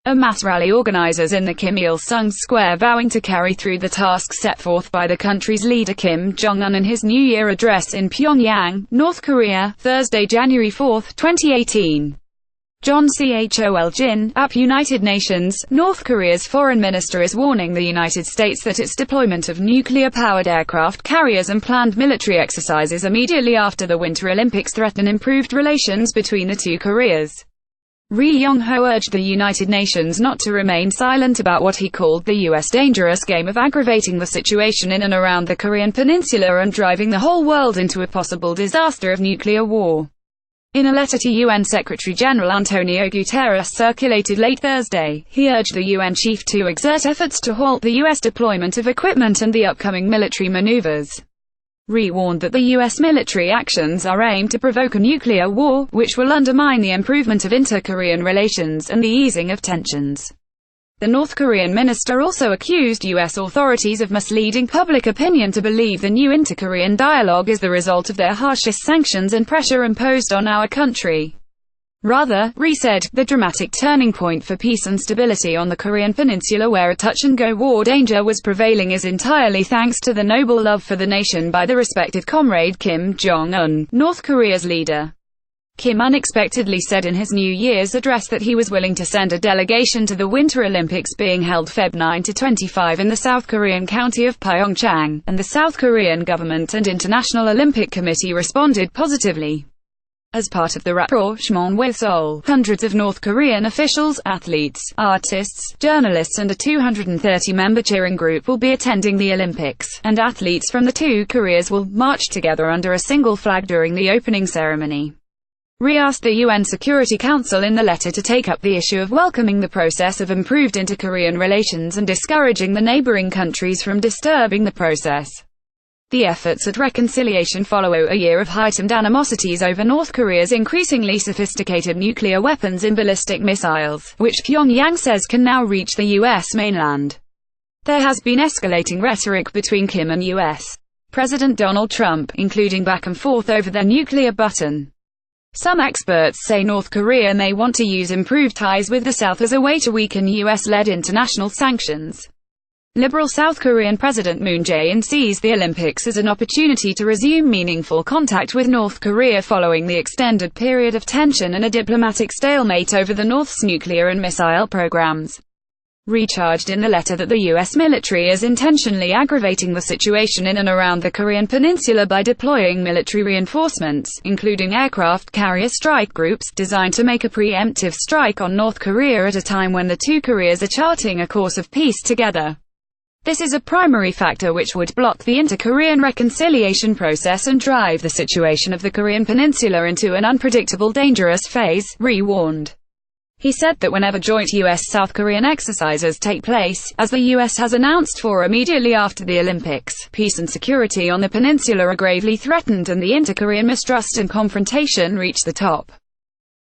a mass rally organizers in the Kim Il-sung Square vowing to carry through the tasks set forth by the country's leader Kim Jong-un in his New Year address in Pyongyang, North Korea, Thursday, January 4, 2018. John Chol Jin, at United Nations, North Korea's foreign minister is warning the United States that its deployment of nuclear-powered aircraft carriers and planned military exercises immediately after the Winter Olympics threaten improved relations between the two Koreas. Ri Yong-ho urged the United Nations not to remain silent about what he called the U.S. dangerous game of aggravating the situation in and around the Korean peninsula and driving the whole world into a possible disaster of nuclear war. In a letter to UN Secretary-General Antonio Guterres circulated late Thursday, he urged the UN chief to exert efforts to halt the U.S. deployment of equipment and the upcoming military maneuvers. Ri warned that the U.S. military actions are aimed to provoke a nuclear war, which will undermine the improvement of inter-Korean relations and the easing of tensions. The North Korean minister also accused U.S. authorities of misleading public opinion to believe the new inter-Korean dialogue is the result of their harshest sanctions and pressure imposed on our country. Rather, Ri said, the dramatic turning point for peace and stability on the Korean peninsula where a touch-and-go war danger was prevailing is entirely thanks to the noble love for the nation by the respected comrade Kim Jong-un, North Korea's leader. Kim unexpectedly said in his New Year's address that he was willing to send a delegation to the Winter Olympics being held Feb 9–25 in the South Korean county of Pyeongchang, and the South Korean government and International Olympic Committee responded positively. As part of the rapprochement with Seoul, hundreds of North Korean officials, athletes, artists, journalists and a 230-member cheering group will be attending the Olympics, and athletes from the two Koreas will march together under a single flag during the opening ceremony. Ri asked the UN Security Council in the letter to take up the issue of welcoming the process of improved inter-Korean relations and discouraging the neighboring countries from disturbing the process. The efforts at reconciliation follow a year of heightened animosities over North Korea's increasingly sophisticated nuclear weapons and ballistic missiles, which Pyongyang says can now reach the U.S. mainland. There has been escalating rhetoric between Kim and U.S. President Donald Trump, including back and forth over their nuclear button. Some experts say North Korea may want to use improved ties with the South as a way to weaken U.S.-led international sanctions. Liberal South Korean President Moon Jae-in sees the Olympics as an opportunity to resume meaningful contact with North Korea following the extended period of tension and a diplomatic stalemate over the North's nuclear and missile programs. Ri charged in the letter that the U.S. military is intentionally aggravating the situation in and around the Korean peninsula by deploying military reinforcements, including aircraft carrier strike groups, designed to make a preemptive strike on North Korea at a time when the two Koreas are charting a course of peace together. This is a primary factor which would block the inter-Korean reconciliation process and drive the situation of the Korean peninsula into an unpredictable, dangerous phase, Ri warned. He said that whenever joint U.S.-South Korean exercises take place, as the U.S. has announced for immediately after the Olympics, peace and security on the peninsula are gravely threatened and the inter-Korean mistrust and confrontation reach the top.